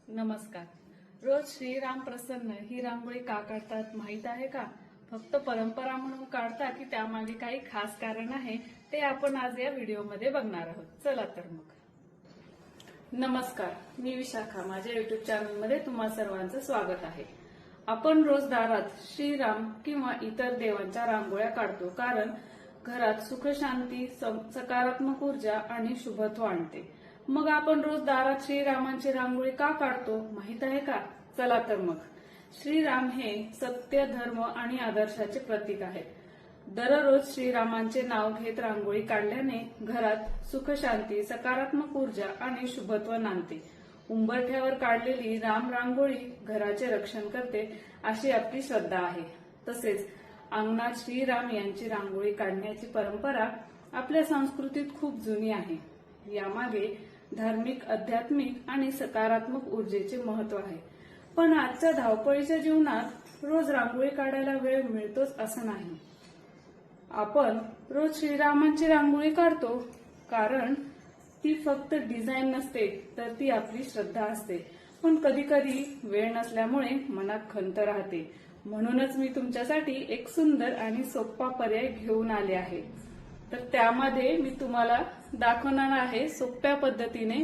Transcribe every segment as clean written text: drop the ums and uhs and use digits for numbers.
नमस्कार. रोज श्रीराम प्रसन्न ही रांगोळी का काढतात माहित आहे का? फक्त परंपरा म्हणून काढता की त्यामागे काही खास कारण आहे ते आपण आज या व्हिडिओमध्ये बघणार आहोत. चला तर मग. नमस्कार, मी विशाखा. माझ्या युट्यूब चॅनलमध्ये तुम्हा सर्वांचं स्वागत आहे. आपण रोज दारात श्रीराम किंवा इतर देवांच्या रांगोळ्या काढतो कारण घरात सुख शांती, सकारात्मक ऊर्जा आणि शुभत्व आणते. मग आपण रोज दारात श्रीरामांची रांगोळी का काढतो माहित आहे का? चला तर मग. श्रीराम हे सत्य, धर्म आणि आदर्शाचे प्रतीक आहेत. दररोज श्रीरामांचे नाव घेत रांगोळी काढल्याने घरात सुख शांती, सकारात्मक ऊर्जा आणि शुभत्व नांदते. उंबरठ्यावर काढलेली राम रांगोळी घराचे रक्षण करते अशी आपली श्रद्धा आहे. तसेच अंगणात श्रीराम यांची रांगोळी काढण्याची परंपरा आपल्या संस्कृतीत खूप जुनी आहे. यामागे धार्मिक, आध्यात्मिक आणि सकारात्मक ऊर्जेचे महत्व आहे. पण आजच्या धावपळीच्या जीवनात रोज रांगोळी काढायला वेळ मिळतोच असं नाही. आपण रोज श्रीरामांची रांगोळी काढतो कारण ती फक्त डिझाईन नसते तर ती आपली श्रद्धा असते. पण कधी कधी वेळ नसल्यामुळे मनात खंत राहते. म्हणूनच मी तुमच्यासाठी एक सुंदर आणि सोपा पर्याय घेऊन आले आहे. तर त्यामध्ये मी तुम्हाला दाखवणार आहे सोप्या पद्धतीने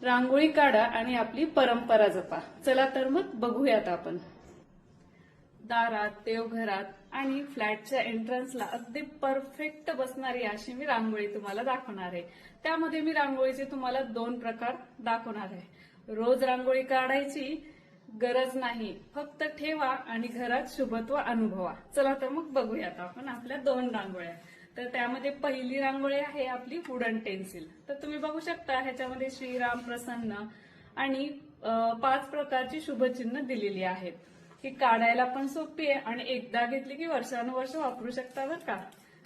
रांगोळी काढा आणि आपली परंपरा जपा. चला तर मग बघूयात आपण. दारात, देवघरात आणि फ्लॅटच्या एंट्रन्सला अगदी परफेक्ट बसणारी अशी मी रांगोळी तुम्हाला दाखवणार आहे. त्यामध्ये मी रांगोळीचे तुम्हाला 2 प्रकार दाखवणार आहे. रोज रांगोळी काढायची गरज नाही, फक्त ठेवा आणि घरात शुभत्व अनुभवा. चला तर मग बघूयात आपण आपल्या 2 रांगोळ्या. तर त्यामध्ये पहिली रांगोळी आहे आपली वुडन टेन्सिल. तर तुम्ही बघू शकता ह्याच्यामध्ये श्रीराम प्रसन्न आणि 5 प्रकारची शुभचिन्ह दिलेली आहेत. ही काढायला पण सोपी आहे आणि एकदा घेतली की वर्षानुवर्ष वापरू शकता बरं का.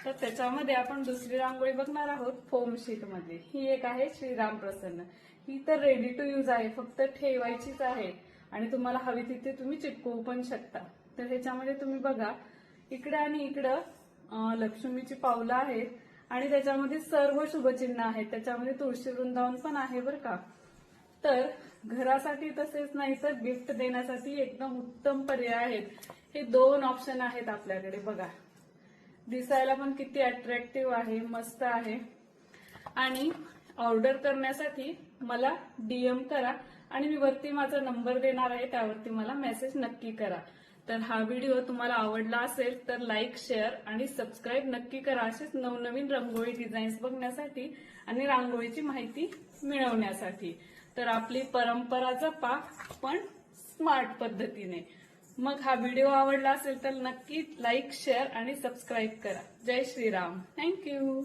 तर त्याच्यामध्ये आपण दुसरी रांगोळी बघणार आहोत फोम शीट मध्ये. ही एक आहे श्रीराम प्रसन्न. ही तर रेडी टू यूज आहे, फक्त ठेवायचीच आहे आणि तुम्हाला हवी तिथे तुम्ही चिटकवू पण शकता. तर ह्याच्यामध्ये तुम्ही बघा इकडे आणि इकडं लक्ष्मीची पावलं आहेत आणि त्याच्यामध्ये सर्व शुभचिन्ह आहेत. त्याच्यामध्ये तुळशी वृंदावन पण आहे बरं का. तर घरासाठी तसेच नाही तर गिफ्ट देण्यासाठी एकदम उत्तम पर्याय आहेत. हे 2 ऑप्शन आहेत आपल्याकडे. बघा दिसायला पण किती अट्रॅक्टिव्ह आहे, मस्त आहे. आणि ऑर्डर करण्यासाठी मला डीएम करा आणि मी वरती माझा नंबर देणार आहे, त्यावरती मला मेसेज नक्की करा. तर हा व्हिडिओ तुम्हाला आवडला असेल तर लाईक, शेअर आणि सबस्क्राईब नक्की करा. असेच नवनवीन रांगोळी डिझाईन्स बघण्यासाठी आणि रांगोळीची माहिती मिळवण्यासाठी. तर आपली परंपरा जपा पण स्मार्ट पद्धतीने. मग हा व्हिडिओ आवडला असेल तर नक्की लाईक, शेअर आणि सबस्क्राईब करा. जय श्रीराम. थँक्यू.